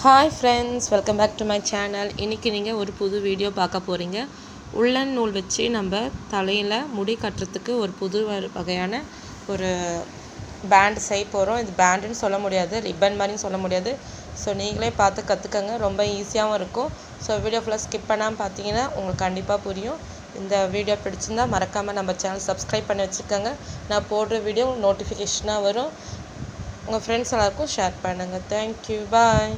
Hi friends, welcome back to my channel. இன்னைக்கு நீங்க ஒரு புது வீடியோ பார்க்க போறீங்க. உள்ளன் நூல் வச்சு நம்ம தலையில முடி கட்டறதுக்கு ஒரு புது வகையான ஒரு பேண்ட் செய்ய போறோம். இது பேண்ட்னு சொல்ல முடியாது, ரிப்பன் மாதிரி சொல்ல முடியாது. சோ நீங்களே பார்த்து கத்துக்கங்க. ரொம்ப ஈஸியாவும் இருக்கும். சோ வீடியோ ஃபுல்லா ஸ்கிப் பண்ணாம பார்த்தீங்கன்னா உங்களுக்கு கண்டிப்பா புரியும். இந்த வீடியோ பிடிச்சிருந்தா மறக்காம நம்ம சேனல் சப்ஸ்கிரைப் பண்ணி வச்சுக்கோங்க. நான் போடுற வீடியோ நோட்டிஃபிகேஷனா வரும். உங்க ஃப்ரெண்ட்ஸ் எல்லாருக்கும் ஷேர் பண்ணுங்க. Thank you. Bye.